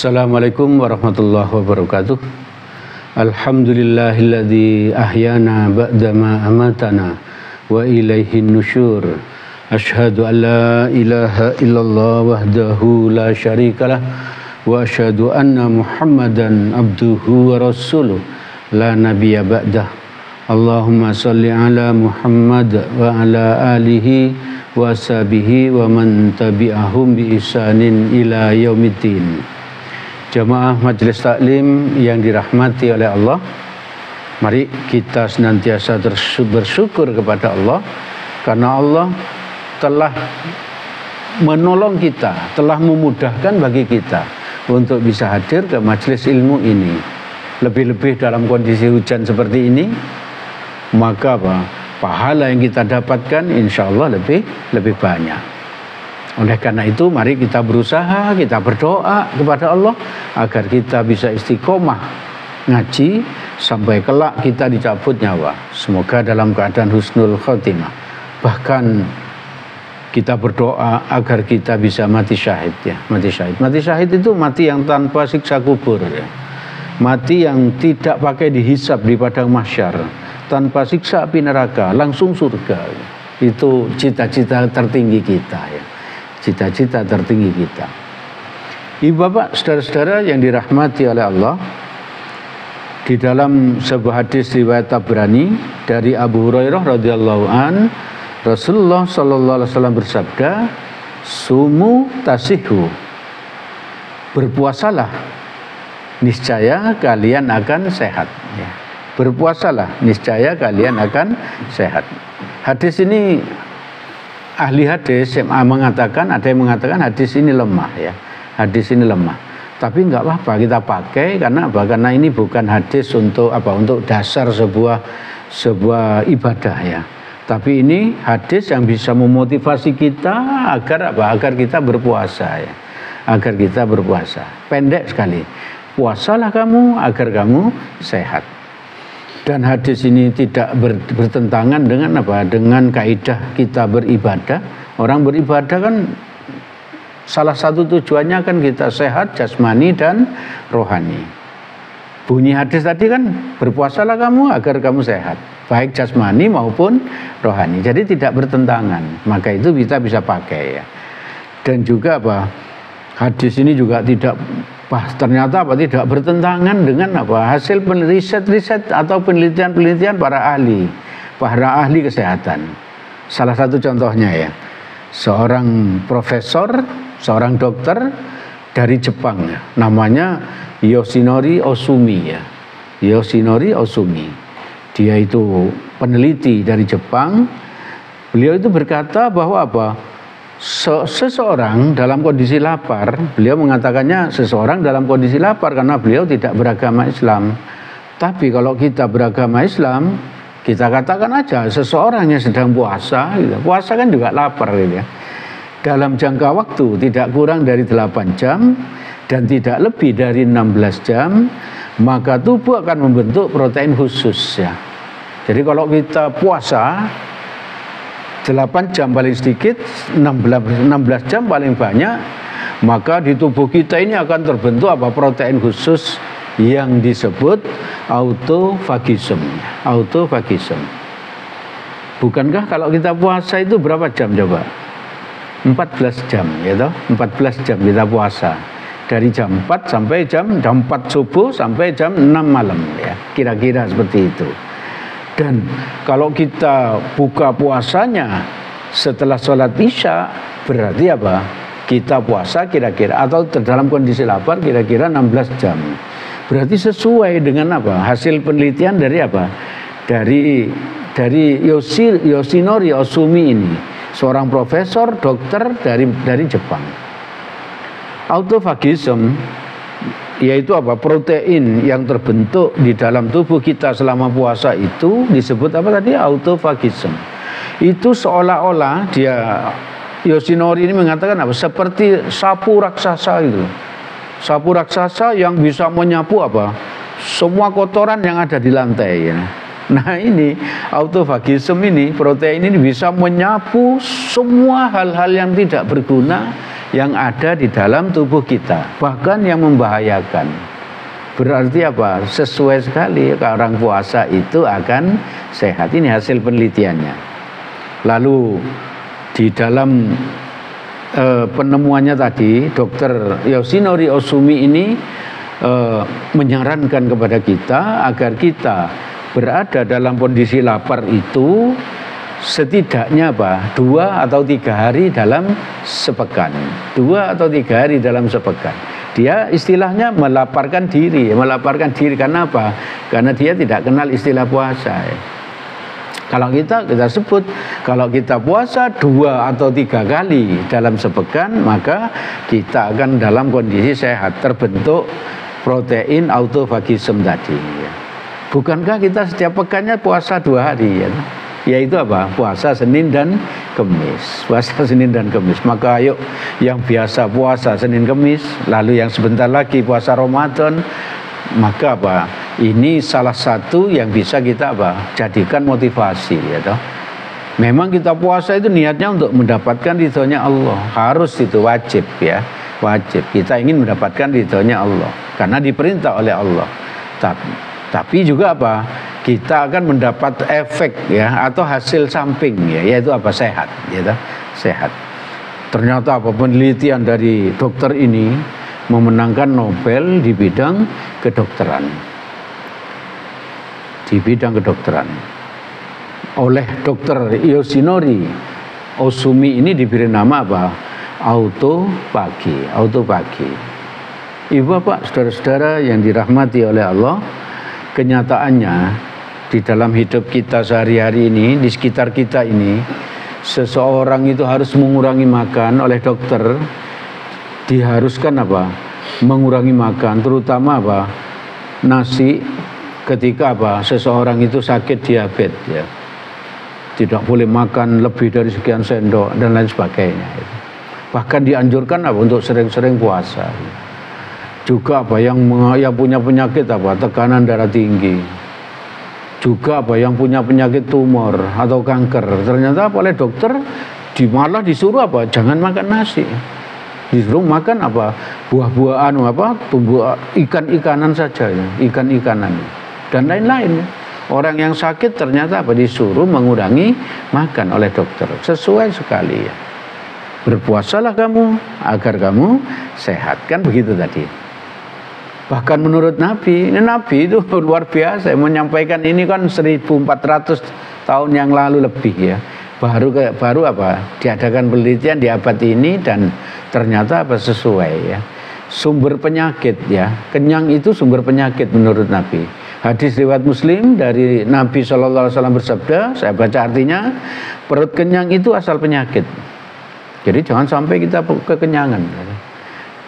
Assalamualaikum warahmatullahi wabarakatuh. Alhamdulillahilladzi ahyana ba'dama amatana wa ilaihin nusyur. Asyhadu an la ilaha illallah wahdahu la syarikalah wa asyhadu anna Muhammadan abduhu wa rasuluh la nabiyya ba'dah. Allahumma shalli ala Muhammad wa ala alihi wa sahbihi wa man tabi'ahum bi ihsanin ila yaumiddin. Jamaah Majelis Taklim yang dirahmati oleh Allah, mari kita senantiasa bersyukur kepada Allah karena Allah telah menolong kita, telah memudahkan bagi kita untuk bisa hadir ke majelis ilmu ini. Lebih-lebih dalam kondisi hujan seperti ini, maka pahala yang kita dapatkan insya Allah lebih banyak. Oleh karena itu mari kita berusaha, kita berdoa kepada Allah agar kita bisa istiqomah ngaji sampai kelak kita dicabut nyawa. Semoga dalam keadaan husnul khotimah. Bahkan kita berdoa agar kita bisa mati syahid ya, mati syahid. Mati syahid itu mati yang tanpa siksa kubur ya. Mati yang tidak pakai dihisab di padang mahsyar, tanpa siksa api neraka, langsung surga. Itu cita-cita tertinggi kita ya. Cita-cita tertinggi kita. Ibu bapak, saudara-saudara yang dirahmati oleh Allah, di dalam sebuah hadis riwayat Tabrani dari Abu Hurairah radhiyallahu an, Rasulullah sallallahu alaihi wasallam bersabda, "Sumu tasihu." Berpuasalah, niscaya kalian akan sehat. Ya. Berpuasalah, niscaya kalian akan sehat. Hadis ini ahli hadis mengatakan, ada yang mengatakan hadis ini lemah ya. Hadis ini lemah. Tapi enggak apa-apa kita pakai karena apa? Karena ini bukan hadis untuk apa? Untuk dasar sebuah ibadah ya. Tapi ini hadis yang bisa memotivasi kita agar apa? Agar kita berpuasa ya. Agar kita berpuasa. Pendek sekali. Puasalah kamu agar kamu sehat. Dan hadis ini tidak bertentangan dengan apa? Dengan kaidah kita beribadah. Orang beribadah kan salah satu tujuannya kan kita sehat jasmani dan rohani. Bunyi hadis tadi kan berpuasalah kamu agar kamu sehat, baik jasmani maupun rohani. Jadi tidak bertentangan. Maka itu kita bisa pakai ya. Dan juga apa? Hadis ini juga tidak ternyata apa tidak bertentangan dengan apa hasil riset atau penelitian para ahli kesehatan. Salah satu contohnya ya, seorang profesor, seorang dokter dari Jepang ya, namanya Yoshinori Ohsumi ya. Yoshinori Ohsumi. Dia itu peneliti dari Jepang. Beliau itu berkata bahwa apa? Seseorang dalam kondisi lapar, beliau mengatakannya seseorang dalam kondisi lapar karena beliau tidak beragama Islam. Tapi kalau kita beragama Islam, kita katakan aja seseorang yang sedang puasa, gitu. Puasa kan juga lapar gitu ya. Dalam jangka waktu tidak kurang dari 8 jam dan tidak lebih dari 16 jam, maka tubuh akan membentuk protein khusus ya. Jadi kalau kita puasa 8 jam paling sedikit, 16 jam paling banyak, maka di tubuh kita ini akan terbentuk apa? Protein khusus yang disebut autofagisme. Autofagisme. Bukankah kalau kita puasa itu berapa jam coba? 14 jam ya toh? 14 jam kita puasa. Dari jam 4 sampai jam 4 subuh sampai jam 6 malam ya. Kira-kira seperti itu. Dan kalau kita buka puasanya setelah sholat isya, berarti apa? Kita puasa kira-kira atau dalam kondisi lapar kira-kira 16 jam. Berarti sesuai dengan apa? Hasil penelitian dari apa? Dari Yoshinori Ohsumi ini, seorang profesor dokter dari Jepang. Autofagisme yaitu apa? Protein yang terbentuk di dalam tubuh kita selama puasa itu disebut apa tadi? Autofagisme. Itu seolah-olah Yoshinori ini mengatakan apa? Seperti sapu raksasa gitu. Sapu raksasa yang bisa menyapu apa? Semua kotoran yang ada di lantai ya. Nah ini autofagisme ini, protein ini bisa menyapu semua hal-hal yang tidak berguna yang ada di dalam tubuh kita, bahkan yang membahayakan. Berarti apa? Sesuai sekali orang puasa itu akan sehat. Ini hasil penelitiannya. Lalu di dalam penemuannya tadi, Dr. Yoshinori Ohsumi ini menyarankan kepada kita agar kita berada dalam kondisi lapar itu setidaknya 2 atau 3 hari dalam sepekan. 2 atau 3 hari dalam sepekan. Dia istilahnya melaparkan diri karena apa? Karena dia tidak kenal istilah puasa. Kalau kita sebut, kalau kita puasa 2 atau 3 kali dalam sepekan, maka kita akan dalam kondisi sehat, terbentuk protein autofagisme tadi. Bukankah kita setiap pekannya puasa 2 hari ya? Yaitu apa? Puasa Senin dan Kemis. Puasa Senin dan Kemis. Maka ayo yang biasa puasa Senin Kemis, lalu yang sebentar lagi puasa Ramadan, maka apa? Ini salah satu yang bisa kita jadikan motivasi ya toh. Memang kita puasa itu niatnya untuk mendapatkan ridhonya Allah. Harus itu wajib ya. Wajib. Kita ingin mendapatkan ridhonya Allah karena diperintah oleh Allah. Tapi juga kita akan mendapat efek ya atau hasil samping ya, yaitu sehat gitu. Sehat. Ternyata penelitian dari dokter ini memenangkan Nobel di bidang kedokteran. Di bidang kedokteran. Oleh Dr. Yoshinori Ohsumi ini diberi nama autofagi. Ibu bapak, saudara-saudara yang dirahmati oleh Allah, kenyataannya di dalam hidup kita sehari-hari ini, di sekitar kita ini, seseorang itu harus mengurangi makan. Oleh dokter diharuskan mengurangi makan, terutama nasi ketika seseorang itu sakit diabetes ya. Tidak boleh makan lebih dari sekian sendok dan lain sebagainya. Bahkan dianjurkan untuk sering-sering puasa. Juga yang punya penyakit tekanan darah tinggi. Juga yang punya penyakit tumor atau kanker. Ternyata oleh dokter malah disuruh jangan makan nasi. Disuruh makan buah-buahan, tumbuh ikan-ikanan saja ya, ikan-ikanan dan lain-lain. Orang yang sakit ternyata disuruh mengurangi makan oleh dokter. Sesuai sekali ya. Berpuasalah kamu agar kamu sehat, kan begitu tadi. Bahkan menurut Nabi itu luar biasa, menyampaikan ini kan 1400 tahun yang lalu lebih ya. Baru diadakan penelitian di abad ini dan ternyata sesuai ya. Sumber penyakit ya, kenyang itu sumber penyakit menurut Nabi. Hadis riwayat Muslim dari Nabi SAW bersabda, saya baca artinya, perut kenyang itu asal penyakit. Jadi jangan sampai kita kekenyangan.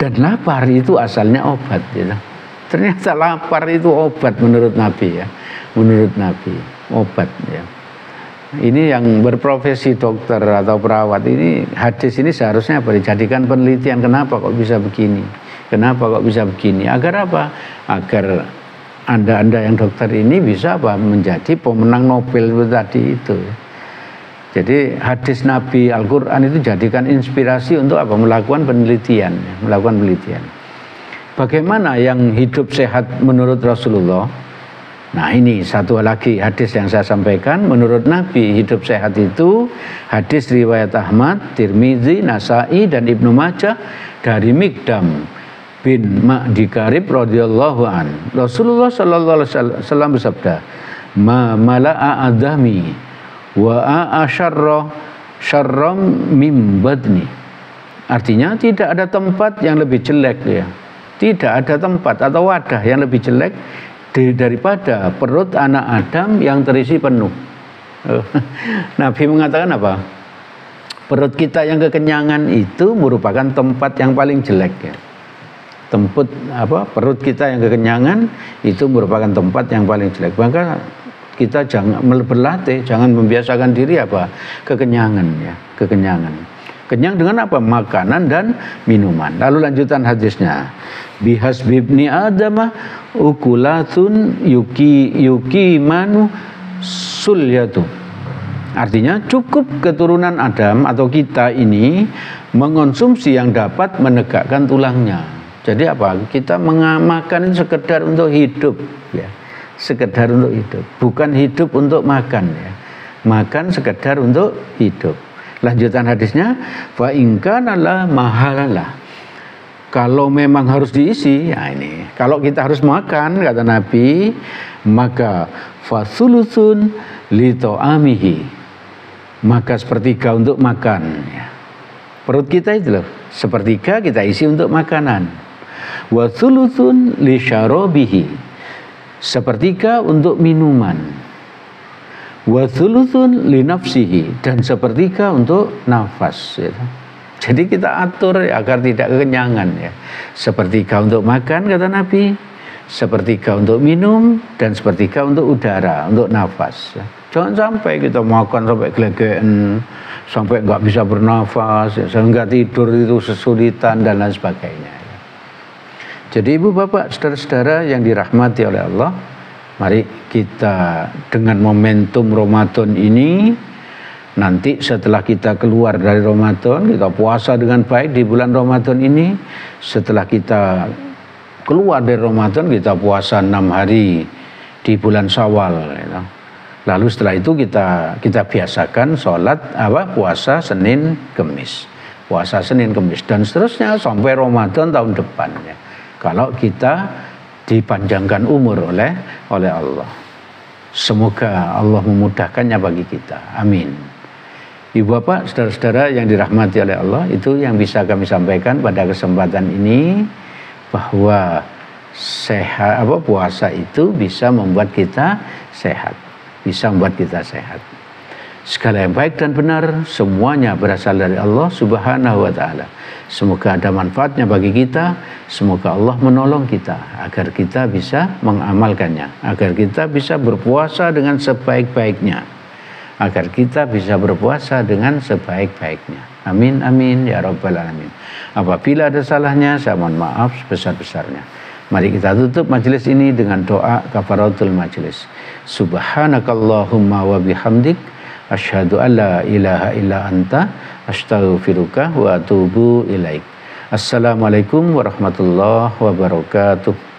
Dan lapar itu asalnya obat ya. Ternyata lapar itu obat menurut Nabi ya. Menurut Nabi obat ya. Ini yang berprofesi dokter atau perawat ini, hadis ini seharusnya dijadikan penelitian. Kenapa kok bisa begini? Kenapa kok bisa begini? Agar apa? Agar Anda yang dokter ini bisa menjadi pemenang Nobel tadi itu. Jadi hadis Nabi Al-Quran itu jadikan inspirasi untuk melakukan penelitian. Bagaimana yang hidup sehat menurut Rasulullah? Nah ini satu lagi hadis yang saya sampaikan. Menurut Nabi hidup sehat itu hadis riwayat Ahmad, Tirmizi, Nasai dan Ibnu Majah dari Mikdam bin Ma'di Karib radhiyallahu an. Rasulullah sallallahu alaihi wasallam bersabda, "Ma mala'a adami wa syarram mim badni." Artinya tidak ada tempat yang lebih jelek ya. Tidak ada tempat atau wadah yang lebih jelek daripada perut anak Adam yang terisi penuh. Nabi mengatakan perut kita yang kekenyangan itu merupakan tempat yang paling jelek ya. Perut kita yang kekenyangan itu merupakan tempat yang paling jelek. Maka kita jangan berlatih, jangan membiasakan diri kekenyangan ya, kekenyangan. Kenyang dengan makanan dan minuman. Lalu lanjutan hadisnya. Bihasbi ibni adama ukulatun yuki manu sulyatu. Artinya cukup keturunan Adam atau kita ini mengonsumsi yang dapat menegakkan tulangnya. Jadi apa? Kita makan itu sekedar untuk hidup, ya. Sekedar untuk hidup, bukan hidup untuk makan, ya. Makan sekedar untuk hidup. Lanjutan hadisnya, fa in kana la mahalalah. Kalau memang harus diisi, ya ini. Kalau kita harus makan, kata Nabi, maka fasulusun li ta'amihi. Maka sepertiga untuk makan, ya. Perut kita itu loh, sepertiga kita isi untuk makanan. Wa thuluthun li syarabihi. Sepertiga untuk minuman. Wa thuluthun li nafsihi, dan sepertiga untuk nafas, ya. Jadi kita atur agar tidak kekenyangan, ya. Sepertiga untuk makan, kata Nabi, sepertiga untuk minum, dan sepertiga untuk udara, untuk nafas, ya. Jangan sampai kita makan sampai gelegean, sampai nggak bisa bernafas, ya, sehingga tidur itu kesulitan dan lain sebagainya, ya. Jadi ibu bapak saudara-saudara yang dirahmati oleh Allah, mari kita dengan momentum Ramadan ini, nanti setelah kita keluar dari Ramadan, kita puasa dengan baik di bulan Ramadan ini. Setelah kita keluar dari Ramadan, kita puasa 6 hari di bulan Syawal, ya. Lalu setelah itu kita biasakan sholat puasa Senin Kemis, puasa Senin Kemis, dan seterusnya sampai Ramadan tahun depan, ya. Kalau kita dipanjangkan umur oleh Allah. Semoga Allah memudahkannya bagi kita. Amin. Ibu bapak, saudara-saudara yang dirahmati oleh Allah, itu yang bisa kami sampaikan pada kesempatan ini, bahwa puasa itu bisa membuat kita sehat, bisa membuat kita sehat. Segala yang baik dan benar semuanya berasal dari Allah Subhanahu wa taala. Semoga ada manfaatnya bagi kita, semoga Allah menolong kita agar kita bisa mengamalkannya, agar kita bisa berpuasa dengan sebaik-baiknya, agar kita bisa berpuasa dengan sebaik-baiknya. Amin amin ya rabbal alamin. Apabila ada salahnya, saya mohon maaf sebesar-besarnya. Mari kita tutup majelis ini dengan doa kafaratul majelis. Subhanakallahumma wa bihamdik, asyhadu an la ilaha illa anta, astaghfiruka wa atubu ilaik. Assalamualaikum warahmatullahi wabarakatuh.